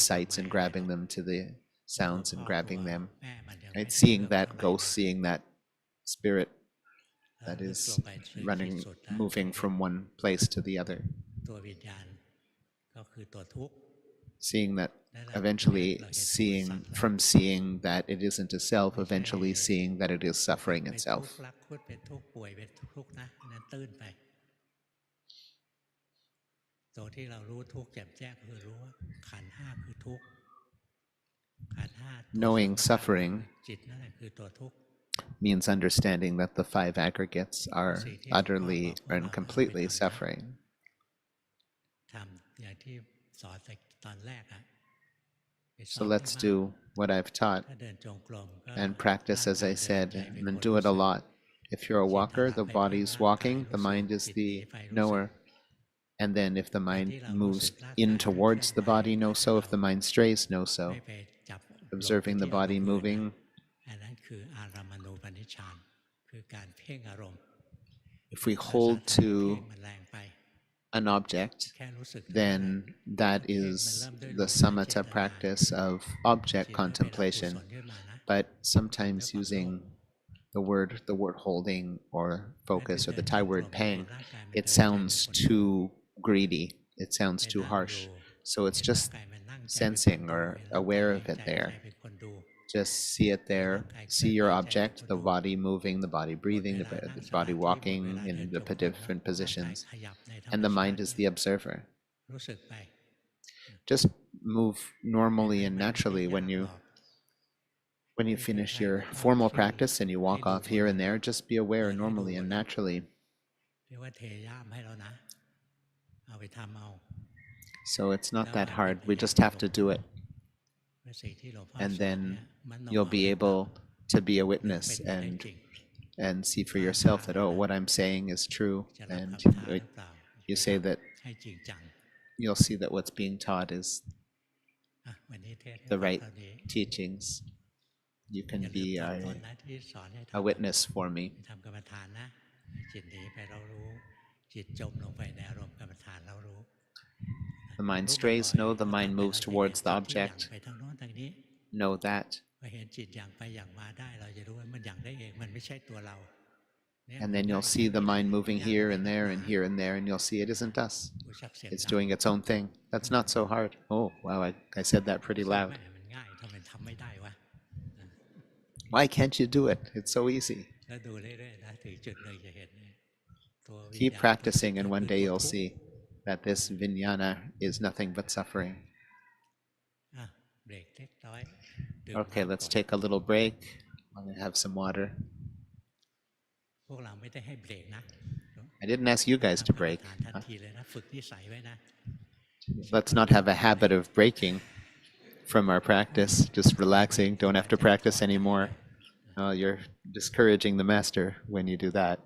sights and grabbing them, to the sounds and grabbing them, right? Seeing that ghost, seeing that spirit that is running, moving from one place to the other. Seeing that, eventually seeing that it isn't a self, eventually seeing that it is suffering itself. ตัวที่เรารู้ทุกข์แจ่มแจ้งคือรู้ว่าขันธ์ห้าคือทุกข์ขันธ์ห้า Knowing suffering จิตนั่นแหละคือตัวทุกข์ means understanding that the five aggregates are utterly and completely suffering. ทำอย่างที่สอนตอนแรกอะ So let's do what I've taught ถ้าเดินจงกรมก็ and practice as I said, and do it a lot. If you're a walker, the body's walking, the mind is the knower. And then if the mind moves in towards the body, know so. If the mind strays, know so. Observing the body moving. อันนั้นคืออารามณูปนิชฌานคือการเพ่งอารมณ์ If we hold to มันแรงไป an object, then that is the samatha practice of object contemplation. But sometimes using the word holding or focus, or the Thai word pang, it sounds too greedy, it sounds too harsh. So it's just sensing or aware of it there. Just see it there, see your object, the body moving, the body breathing, the body walking in the different positions, and the mind is the observer. Just move normally and naturally. When you finish your formal practice and you walk off here and there, just be aware normally and naturally. So it's not that hard, we just have to do it. And then you'll be able to be a witness and see for yourself that, oh, what I'm saying is true. And you say that, you'll see that what's being taught is the right teachings. You can be a witness for me. The mind strays, know the mind moves towards the object. Know that. And then you'll see the mind moving here and there and here and there, and you'll see it isn't us. It's doing its own thing. That's not so hard. Oh, wow, I said that pretty loud. Why can't you do it? It's so easy. Keep practicing, and one day you'll see that this vijnana is nothing but suffering. Okay, let's take a little break. I'm going to have some water. I didn't ask you guys to break. Let's not have a habit of breaking from our practice, just relaxing, don't have to practice anymore. You're discouraging the master when you do that.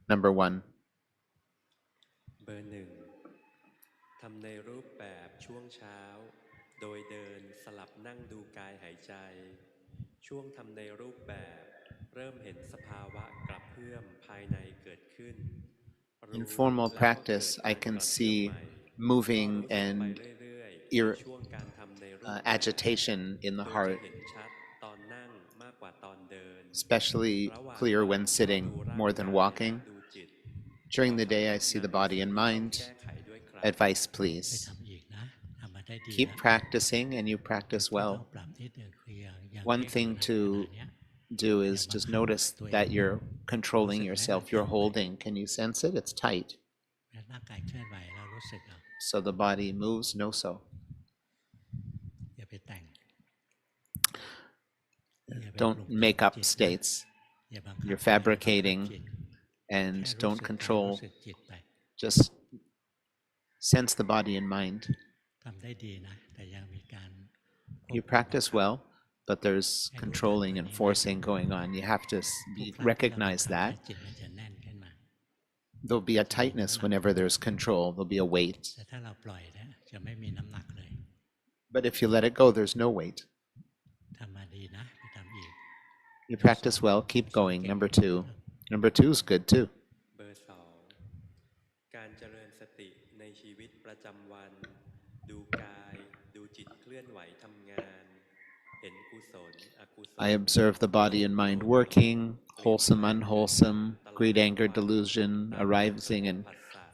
Number 1. เบอร์ 1. ทำในรูปแบบช่วงเช้าโดยเดินสลับนั่งดูกายหายใจช่วงทำในรูปแบบเริ่มเห็นสภาวะกระเพื่อมภายในเกิดขึ้น In formal practice, I can see moving and agitation in the heart, especially clear when sitting more than walking. During the day, I see the body and mind. Advice, please. Keep practicing, and you practice well. One thing to do is just notice that you're controlling yourself, you're holding. Can you sense it? It's tight. So the body moves, no so. Don't make up states. You're fabricating, and don't control. Just sense the body and mind. You practice well, but there's controlling and forcing going on. You have to recognize that. There'll be a tightness whenever there's control. There'll be a weight. But if you let it go, there's no weight. You practice well, keep going. Number 2. Number 2 is good too. เบอร์ 2. การเจริญสติในชีวิตประจำวันดูกายดูจิตเคลื่อนไหวทำงานเห็นกุศลอกุศล I observe the body and mind working, wholesome, unwholesome, greed, anger, delusion, arising and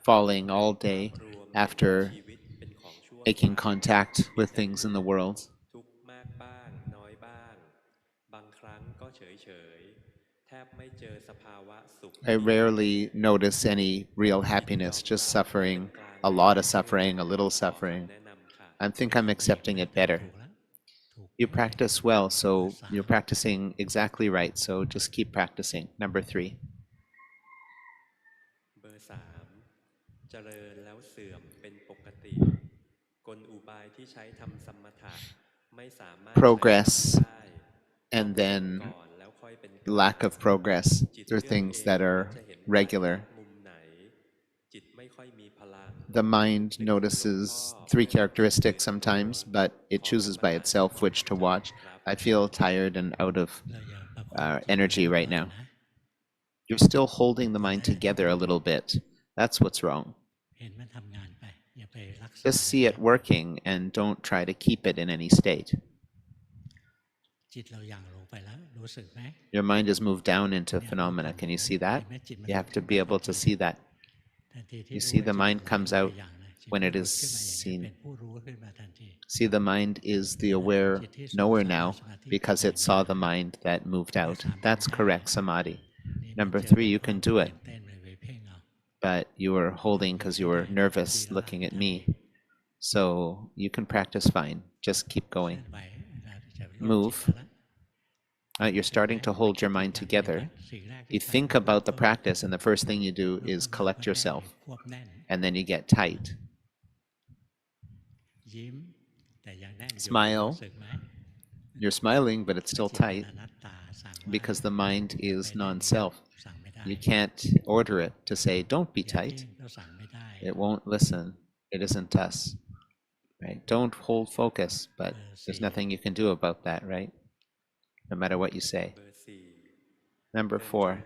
falling all day after making contact with things in the world. ทุกข์มากบ้างน้อยบ้างบางครั้งก็เฉยๆแทบไม่เจอสภาวะสุข I rarely notice any real happiness, just suffering, a lot of suffering, a little suffering. I think I'm accepting it better. You practice well, so you're practicing exactly right, so just keep practicing. Number 3. เบอร์ 3. เจริญแล้วเสื่อมเป็นปกติกลอุบายที่ใช้ทำสมถะไม่สามารถ Progress and then lack of progress are things that are regular. The mind notices 3 characteristics sometimes, but it chooses by itself which to watch. I feel tired and out of energy right now. You're still holding the mind together a little bit. That's what's wrong. Just see it working and don't try to keep it in any state. Your mind has moved down into phenomena. Can you see that? You have to be able to see that. You see the mind comes out when it is seen. See, the mind is the aware knower now because it saw the mind that moved out. That's correct samadhi. Number 3, you can do it. But you were holding because you were nervous looking at me. So you can practice fine. Just keep going. Move. You're starting to hold your mind together. You think about the practice, and the first thing you do is collect yourself. And then you get tight. Smile. You're smiling, but it's still tight because the mind is non-self. You can't order it to say, don't be tight. It won't listen. It isn't us. Right? Don't hold focus, but there's nothing you can do about that, right? No matter what you say. Number 4.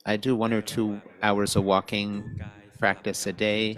I do 1 or 2 hours of walking practice a day.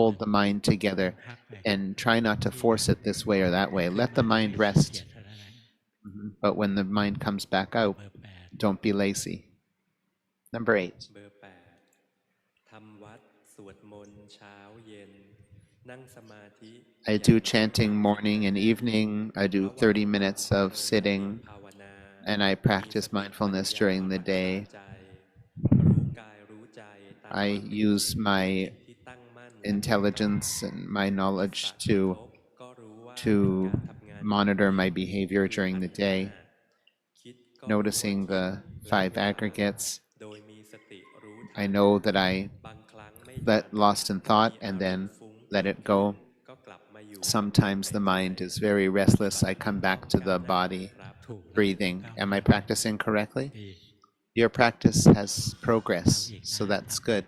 hold the mind together พักไป and try not to force it this way or that way. Let the mind ให้ขี้ rest. เกียจเท่านั้นแหละ But when the mind comes back out, เบอร์ 8 don't be lazy. Number 8. เบอร์8ทำวัดสวดมนต์เช้าเย็นนั่งสมาธิ I do chanting morning and evening. I do 30 minutes of sitting, ภาวนา and I practice mindfulness during the day. รู้กายรู้ใจตาม I use my ที่ตั้งมั่น intelligence and my knowledge ก็รู้ว่า to monitor my behavior during the day, คิดก็ noticing the 5 aggregates. โดยมีสติรู้ I know that I บางครั้งไม่ let lost in thought and then let it go. ก็กลับมาอยู่ Sometimes the mind is very restless. I come back to the body, ถูก breathing. Am I practicing correctly? ดี Your practice has progress, so that's good.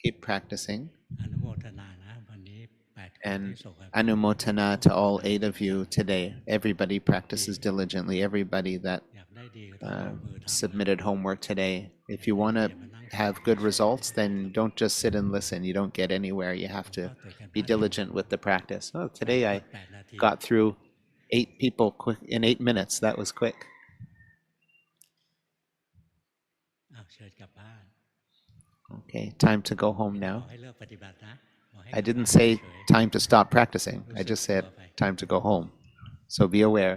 Keep practicing. อนุโมทนานะวันนี้8 คน And ที่ส่งกัน anumotana to all 8 of you today. Everybody practices diligently. Everybody that อยากได้ดีก็ต้องลงมือทำ submitted homework today. If you want to have good results, then don't just sit and listen. You don't get anywhere. You have to be diligent with the practice. Oh, today I 8 นาที got through 8 people quick in 8 minutes. That was quick. อ้าวเชิญกลับบ้าน Okay, time to go home บอ now. กให้เลิกปฏิบัตินะบอกให้ I กลับ didn't บ้าน say เฉย time to stop practicing. I just said time to go home. So be aware.